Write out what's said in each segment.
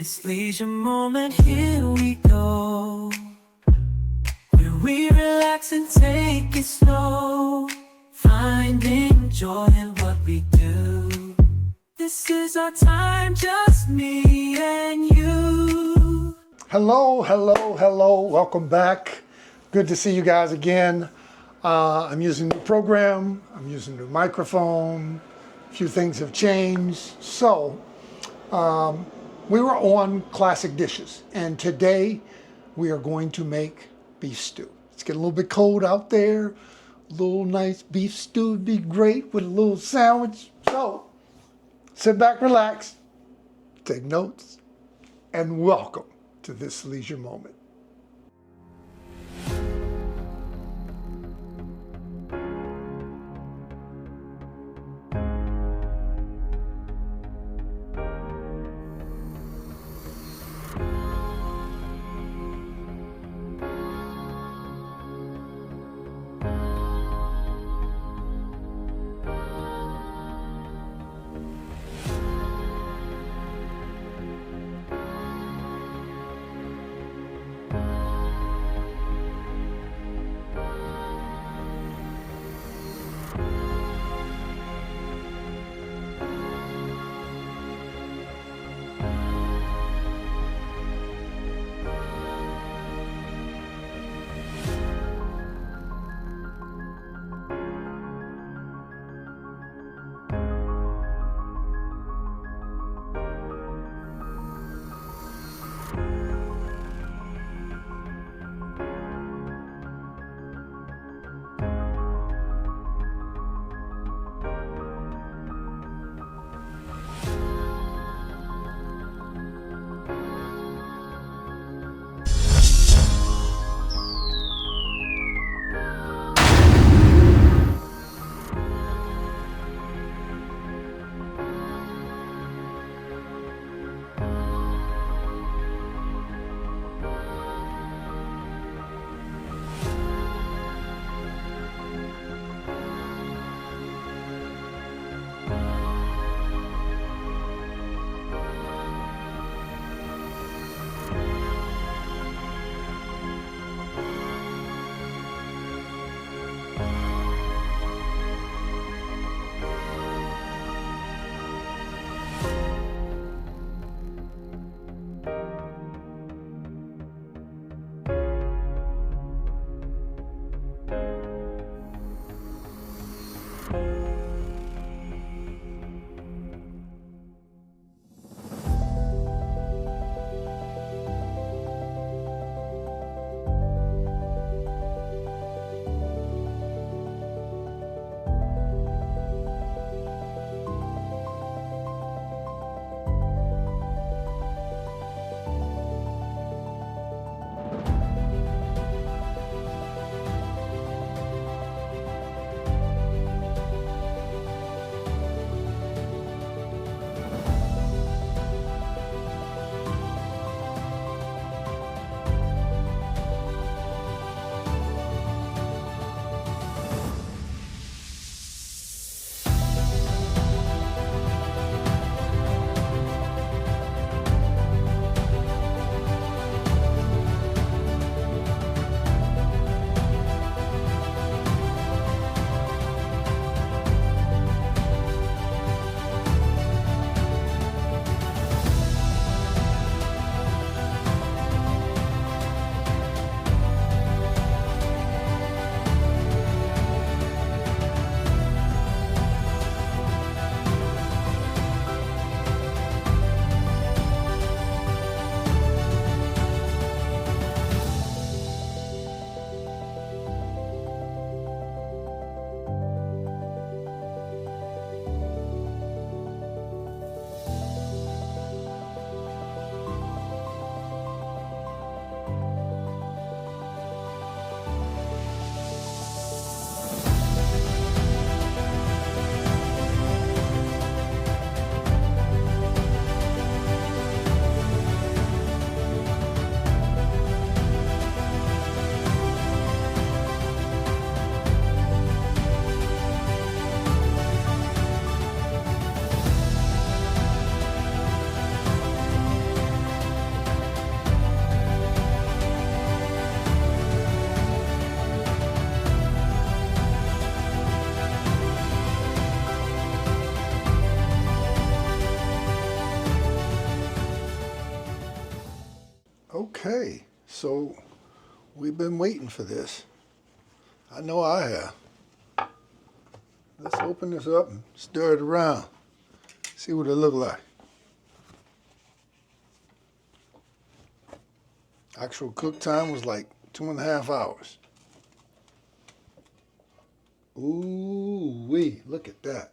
It's leisure moment, here we go. Where we relax and take it slow, finding joy in what we do. This is our time, just me and you. Hello, hello, hello. Welcome back. Good to see you guys again. I'm using a new program. I'm using a new microphone. A few things have changed. So, we were on classic dishes, and today we are going to make beef stew. It's getting a little bit cold out there. A little nice beef stew would be great with a little sandwich. So, sit back, relax, take notes, and welcome to this leisure moment. Okay, so we've been waiting for this. I know I have. Let's open this up and stir it around. See what it look like. Actual cook time was like 2.5 hours. Ooh wee, look at that.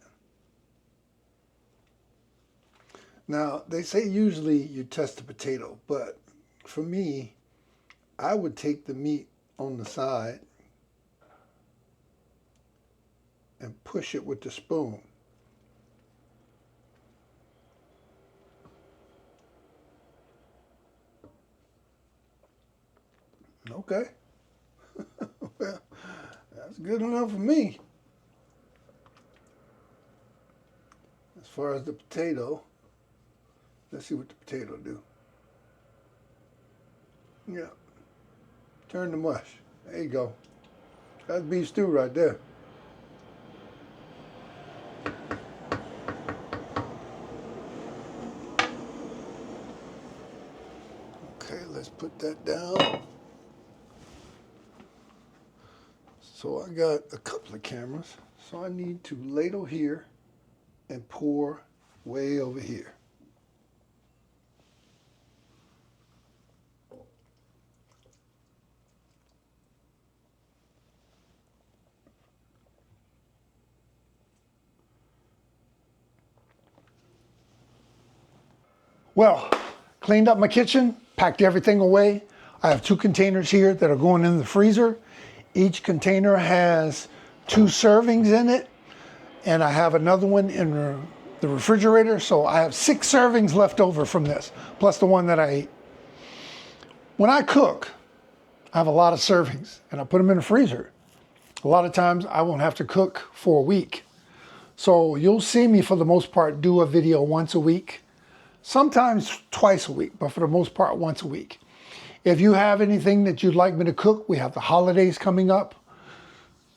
Now, they say usually you test the potato, but for me, I would take the meat on the side and push it with the spoon. Okay. Well, that's good enough for me. As far as the potato, let's see what the potato do. Yeah. Turn to mush. There you go. That's beef stew right there. Okay, let's put that down. So I got a couple of cameras. So I need to ladle here and pour way over here. Well, cleaned up my kitchen, packed everything away. I have 2 containers here that are going in the freezer. Each container has 2 servings in it, and I have another one in the refrigerator, so I have 6 servings left over from this, plus the one that I ate. When I cook, I have a lot of servings, and I put them in the freezer. A lot of times I won't have to cook for a week. So you'll see me, for the most part, do a video once a week. Sometimes twice a week, but for the most part, once a week. If you have anything that you'd like me to cook, we have the holidays coming up.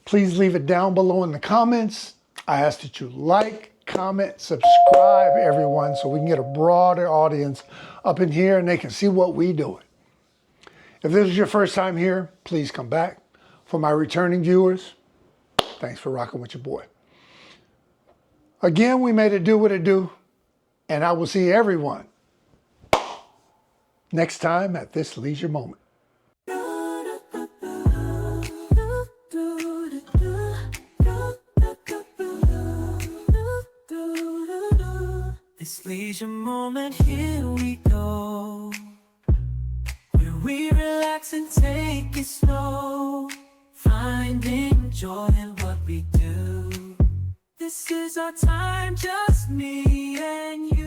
Please leave it down below in the comments. I ask that you like, comment, subscribe, everyone, so we can get a broader audience up in here and they can see what we doing. If this is your first time here, please come back. For my returning viewers, thanks for rocking with your boy. Again, we made it do what it do. And I will see everyone next time at this leisure moment. This leisure moment, here we go, where we relax and take it slow, finding joy in what we do. This is our time, just me and you.